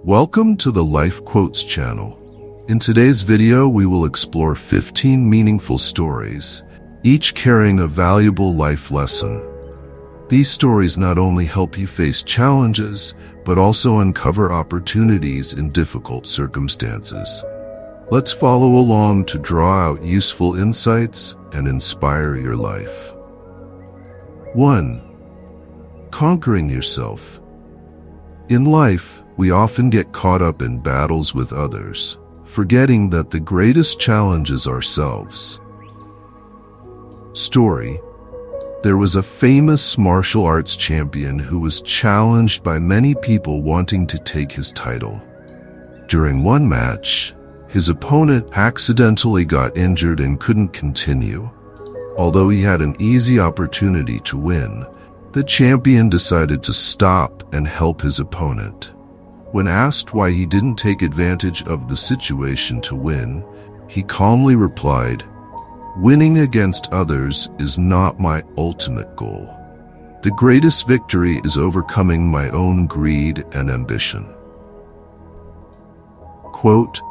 Welcome to the Life Quotes channel. In today's video, we will explore 15 meaningful stories, each carrying a valuable life lesson. These stories not only help you face challenges, but also uncover opportunities in difficult circumstances. Let's follow along to draw out useful insights and inspire your life. 1. Conquering yourself. In life, we often get caught up in battles with others, forgetting that the greatest challenge is ourselves. Story. There was a famous martial arts champion who was challenged by many people wanting to take his title. During one match, his opponent accidentally got injured and couldn't continue. Although he had an easy opportunity to win, the champion decided to stop and help his opponent. When asked why he didn't take advantage of the situation to win, he calmly replied, "Winning against others is not my ultimate goal. The greatest victory is overcoming my own greed and ambition." Quote,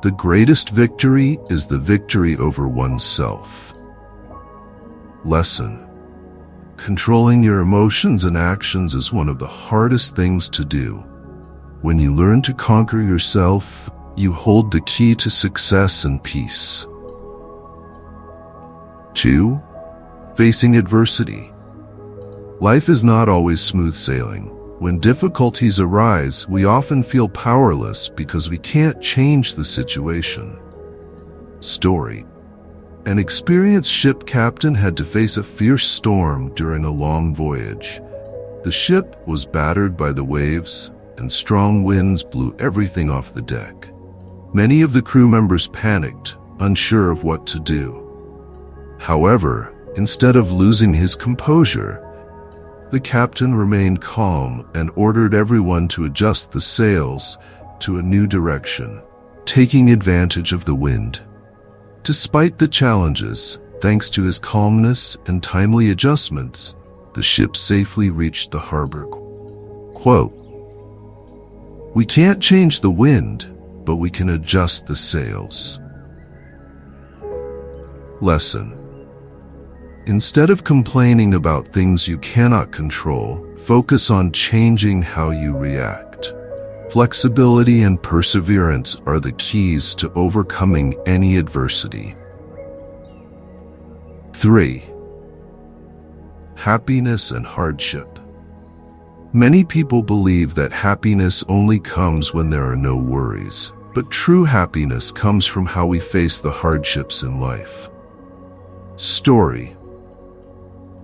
"The greatest victory is the victory over oneself." Lesson. Controlling your emotions and actions is one of the hardest things to do. When you learn to conquer yourself, you hold the key to success and peace. 2. Facing adversity. Life is not always smooth sailing. When difficulties arise, we often feel powerless because we can't change the situation. Story. An experienced ship captain had to face a fierce storm during a long voyage. The ship was battered by the waves, and strong winds blew everything off the deck. Many of the crew members panicked, unsure of what to do. However, instead of losing his composure, the captain remained calm and ordered everyone to adjust the sails to a new direction, taking advantage of the wind. Despite the challenges, thanks to his calmness and timely adjustments, the ship safely reached the harbor. Quote, "We can't change the wind, but we can adjust the sails." Lesson. Instead of complaining about things you cannot control, focus on changing how you react. Flexibility and perseverance are the keys to overcoming any adversity. 3. Happiness and hardship. Many people believe that happiness only comes when there are no worries, but true happiness comes from how we face the hardships in life. Story.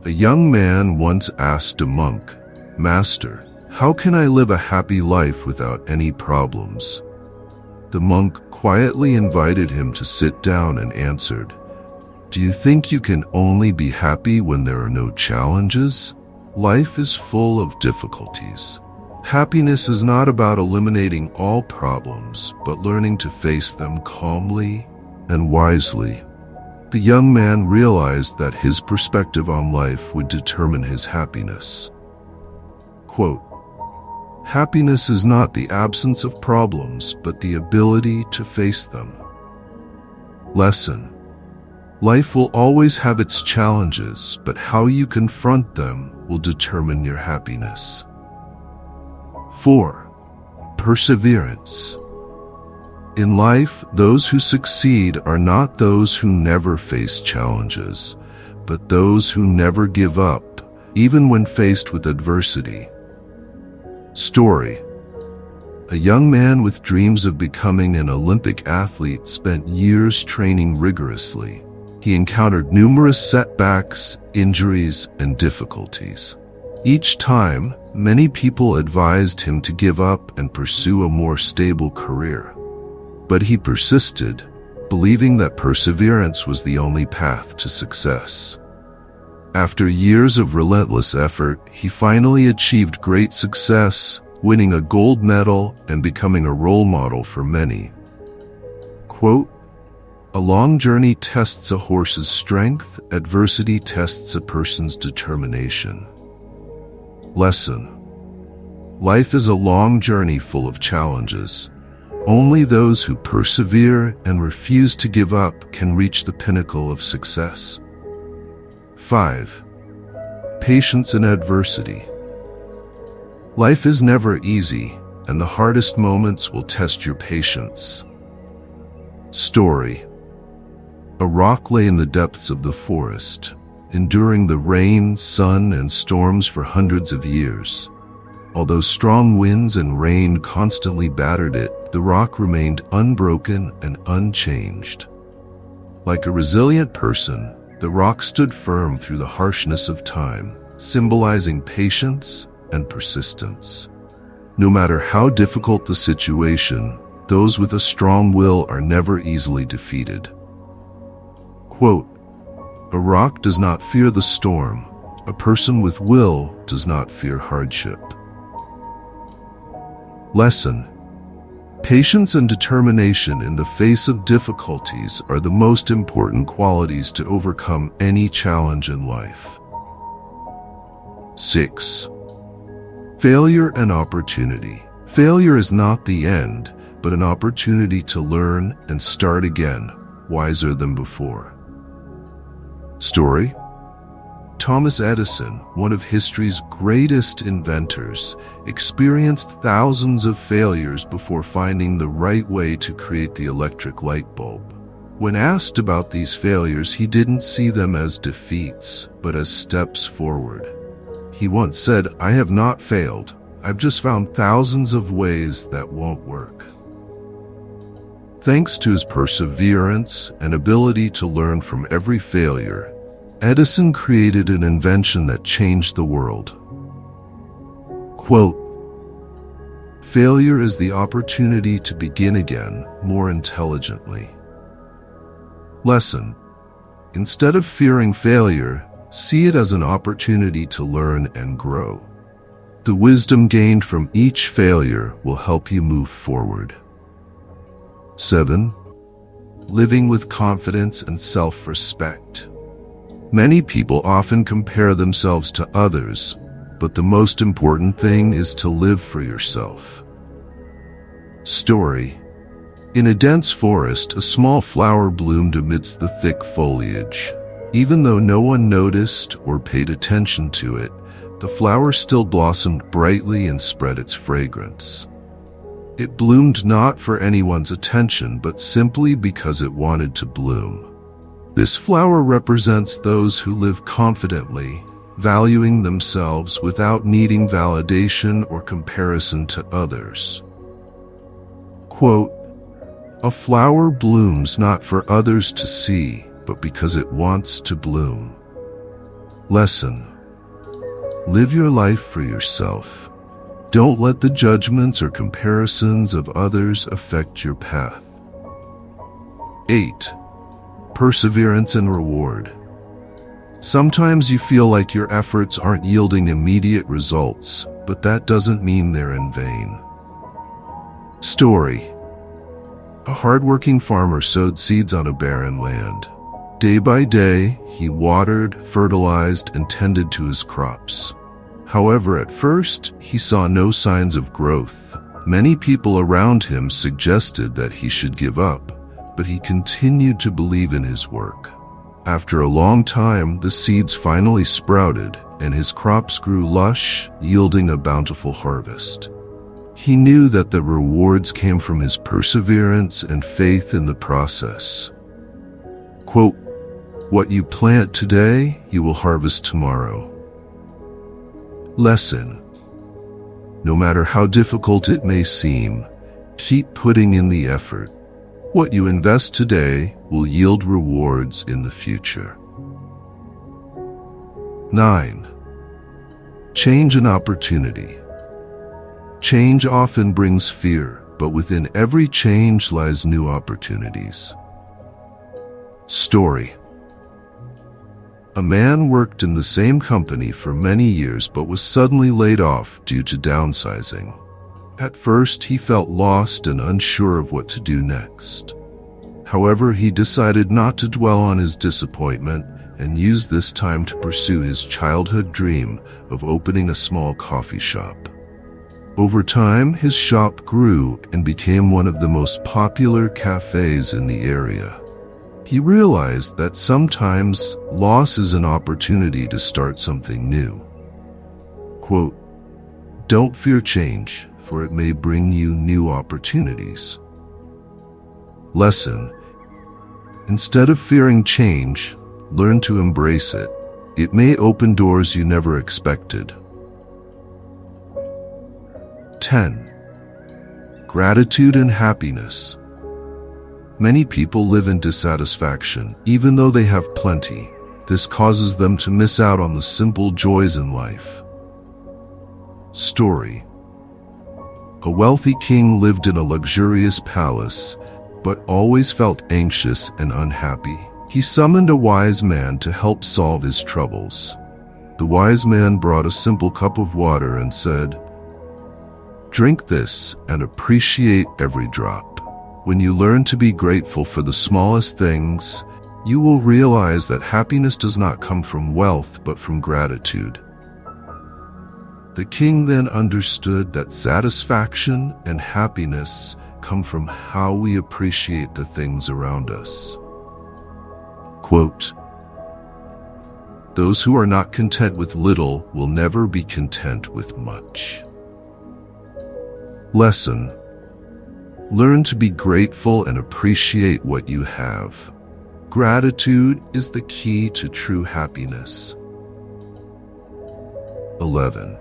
A young man once asked a monk, "Master, how can I live a happy life without any problems?" The monk quietly invited him to sit down and answered, "Do you think you can only be happy when there are no challenges? Life is full of difficulties. Happiness is not about eliminating all problems, but learning to face them calmly and wisely." The young man realized that his perspective on life would determine his happiness. Quote, "Happiness is not the absence of problems, but the ability to face them." Lesson. Life will always have its challenges, but how you confront them will determine your happiness. 4. Perseverance. In life, those who succeed are not those who never face challenges, but those who never give up, even when faced with adversity. Story. A young man with dreams of becoming an Olympic athlete spent years training rigorously. He encountered numerous setbacks, injuries, and difficulties. Each time, many people advised him to give up and pursue a more stable career. But he persisted, believing that perseverance was the only path to success. After years of relentless effort, he finally achieved great success, winning a gold medal and becoming a role model for many. Quote, "A long journey tests a horse's strength, adversity tests a person's determination." Lesson. Life is a long journey full of challenges. Only those who persevere and refuse to give up can reach the pinnacle of success. 5. Patience in adversity. Life is never easy, and the hardest moments will test your patience. Story. A rock lay in the depths of the forest, enduring the rain, sun, and storms for hundreds of years. Although strong winds and rain constantly battered it, the rock remained unbroken and unchanged. Like a resilient person, the rock stood firm through the harshness of time, symbolizing patience and persistence. No matter how difficult the situation, those with a strong will are never easily defeated. Quote, "A rock does not fear the storm. A person with will does not fear hardship." Lesson. Patience and determination in the face of difficulties are the most important qualities to overcome any challenge in life. 6. Failure and opportunity. Failure is not the end, but an opportunity to learn and start again, wiser than before. Story. Thomas Edison, one of history's greatest inventors, experienced thousands of failures before finding the right way to create the electric light bulb. When asked about these failures, he didn't see them as defeats, but as steps forward. He once said, "I have not failed. I've just found thousands of ways that won't work." Thanks to his perseverance and ability to learn from every failure, Edison created an invention that changed the world. Quote, "Failure is the opportunity to begin again more intelligently." Lesson. Instead of fearing failure, see it as an opportunity to learn and grow. The wisdom gained from each failure will help you move forward. 7. Living with confidence and self-respect. Many people often compare themselves to others, but the most important thing is to live for yourself. Story. In a dense forest, a small flower bloomed amidst the thick foliage. Even though no one noticed or paid attention to it, the flower still blossomed brightly and spread its fragrance. It bloomed not for anyone's attention, but simply because it wanted to bloom. This flower represents those who live confidently, valuing themselves without needing validation or comparison to others. Quote, "A flower blooms not for others to see, but because it wants to bloom." Lesson. Live your life for yourself. Don't let the judgments or comparisons of others affect your path. 8. Perseverance and reward. Sometimes you feel like your efforts aren't yielding immediate results, but that doesn't mean they're in vain. Story. A hardworking farmer sowed seeds on a barren land. Day by day, he watered, fertilized, and tended to his crops. However, at first, he saw no signs of growth. Many people around him suggested that he should give up, but he continued to believe in his work. After a long time, the seeds finally sprouted, and his crops grew lush, yielding a bountiful harvest. He knew that the rewards came from his perseverance and faith in the process. Quote, "What you plant today, you will harvest tomorrow." Lesson. No matter how difficult it may seem, keep putting in the effort. What you invest today will yield rewards in the future. 9. Change and opportunity. Change often brings fear, but within every change lies new opportunities. Story. A man worked in the same company for many years but was suddenly laid off due to downsizing. At first, he felt lost and unsure of what to do next. However, he decided not to dwell on his disappointment and used this time to pursue his childhood dream of opening a small coffee shop. Over time, his shop grew and became one of the most popular cafes in the area. He realized that sometimes loss is an opportunity to start something new. Quote, "Don't fear change, for it may bring you new opportunities." Lesson: instead of fearing change, learn to embrace it. It may open doors you never expected. 10. Gratitude and happiness. Many people live in dissatisfaction, even though they have plenty. This causes them to miss out on the simple joys in life. Story: a wealthy king lived in a luxurious palace, but always felt anxious and unhappy. He summoned a wise man to help solve his troubles. The wise man brought a simple cup of water and said, "Drink this and appreciate every drop. When you learn to be grateful for the smallest things, you will realize that happiness does not come from wealth but from gratitude." The king then understood that satisfaction and happiness come from how we appreciate the things around us. Quote, "Those who are not content with little will never be content with much." Lesson: learn to be grateful and appreciate what you have. Gratitude is the key to true happiness. 11.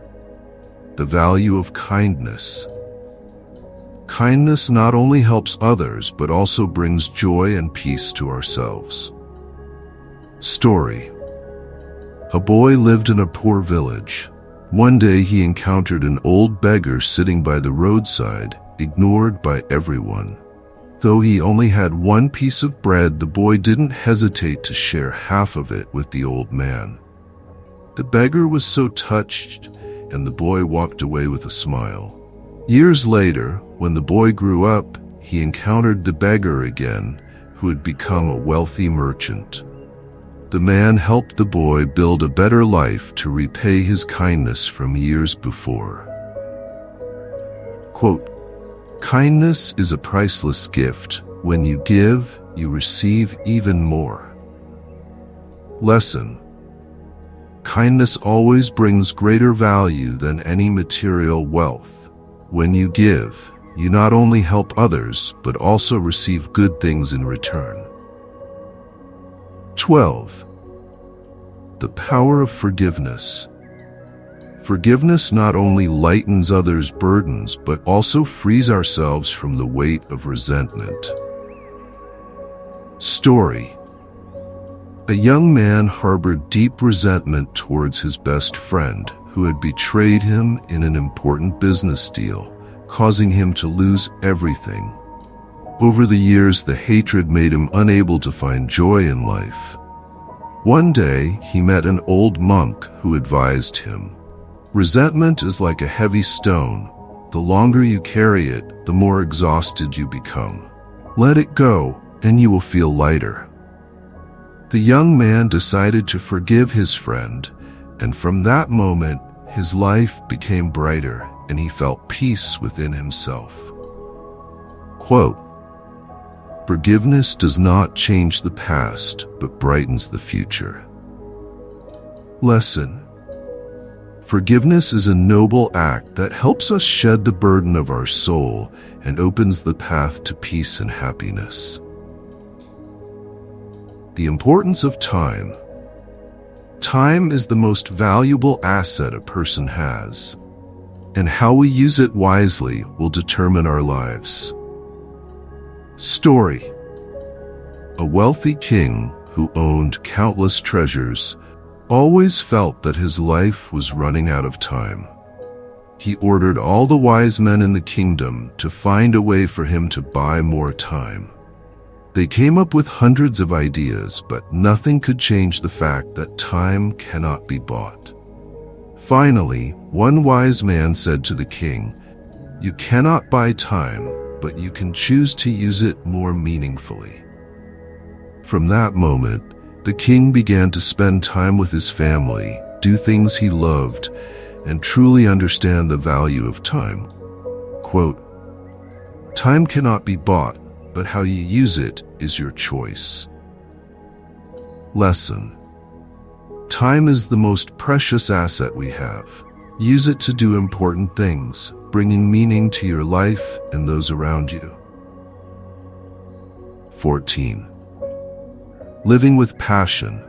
The value of kindness. Kindness not only helps others, but also brings joy and peace to ourselves. Story: a boy lived in a poor village. One day he encountered an old beggar sitting by the roadside, ignored by everyone. Though he only had one piece of bread, the boy didn't hesitate to share half of it with the old man. The beggar was so touched, and the boy walked away with a smile. Years later, when the boy grew up, he encountered the beggar again, who had become a wealthy merchant. The man helped the boy build a better life to repay his kindness from years before. Quote, "Kindness is a priceless gift. When you give, you receive even more." Lesson: kindness always brings greater value than any material wealth. When you give, you not only help others, but also receive good things in return. 12. The power of forgiveness. Forgiveness not only lightens others' burdens, but also frees ourselves from the weight of resentment. Story: a young man harbored deep resentment towards his best friend, who had betrayed him in an important business deal, causing him to lose everything. Over the years, the hatred made him unable to find joy in life. One day, he met an old monk who advised him, "Resentment is like a heavy stone. The longer you carry it, the more exhausted you become. Let it go, and you will feel lighter." The young man decided to forgive his friend, and from that moment, his life became brighter, and he felt peace within himself. Quote, "Forgiveness does not change the past, but brightens the future." Lesson: forgiveness is a noble act that helps us shed the burden of our soul and opens the path to peace and happiness. The importance of time. Time is the most valuable asset a person has, and how we use it wisely will determine our lives. Story: a wealthy king who owned countless treasures always felt that his life was running out of time. He ordered all the wise men in the kingdom to find a way for him to buy more time. They came up with hundreds of ideas, but nothing could change the fact that time cannot be bought. Finally, one wise man said to the king, "You cannot buy time, but you can choose to use it more meaningfully." From that moment, the king began to spend time with his family, do things he loved, and truly understand the value of time. Quote, "Time cannot be bought, but how you use it is your choice." Lesson: time is the most precious asset we have. Use it to do important things, bringing meaning to your life and those around you. 14. Living with passion.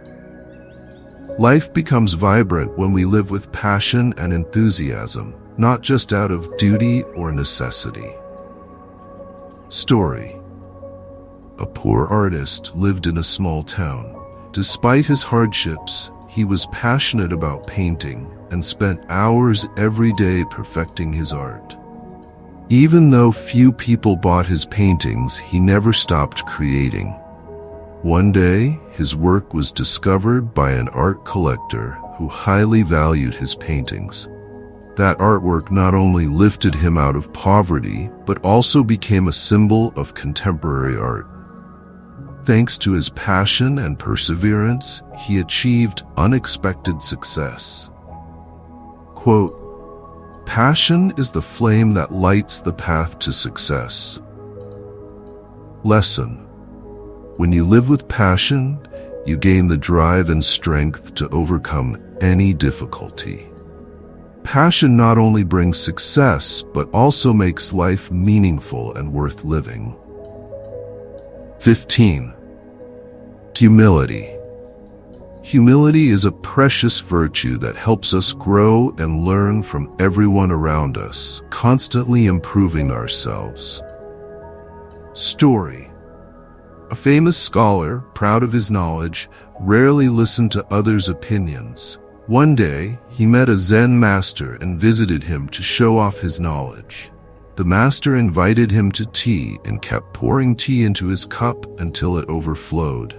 Life becomes vibrant when we live with passion and enthusiasm, not just out of duty or necessity. Story: a poor artist lived in a small town. Despite his hardships, he was passionate about painting and spent hours every day perfecting his art. Even though few people bought his paintings, he never stopped creating. One day, his work was discovered by an art collector who highly valued his paintings. That artwork not only lifted him out of poverty, but also became a symbol of contemporary art. Thanks to his passion and perseverance, he achieved unexpected success. Quote, "Passion is the flame that lights the path to success." Lesson: when you live with passion, you gain the drive and strength to overcome any difficulty. Passion not only brings success, but also makes life meaningful and worth living. 15. Humility. Humility is a precious virtue that helps us grow and learn from everyone around us, constantly improving ourselves. Story: a famous scholar, proud of his knowledge, rarely listened to others' opinions. One day, he met a Zen master and visited him to show off his knowledge. The master invited him to tea and kept pouring tea into his cup until it overflowed.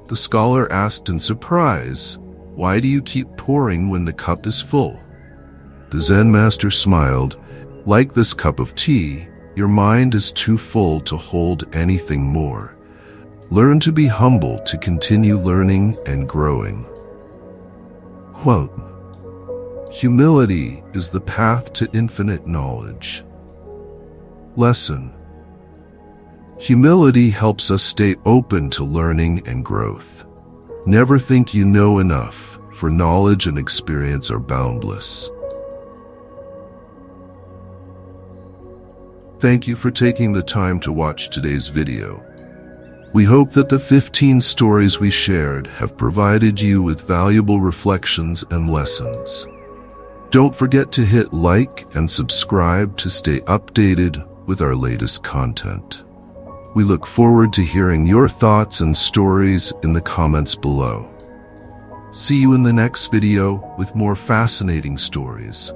The scholar asked in surprise, "Why do you keep pouring when the cup is full?" The Zen master smiled, "Like this cup of tea, your mind is too full to hold anything more. Learn to be humble to continue learning and growing." Quote, "Humility is the path to infinite knowledge." Lesson: humility helps us stay open to learning and growth. Never think you know enough, for knowledge and experience are boundless. Thank you for taking the time to watch today's video. We hope that the 15 stories we shared have provided you with valuable reflections and lessons. Don't forget to hit like and subscribe to stay updated with our latest content. We look forward to hearing your thoughts and stories in the comments below. See you in the next video with more fascinating stories.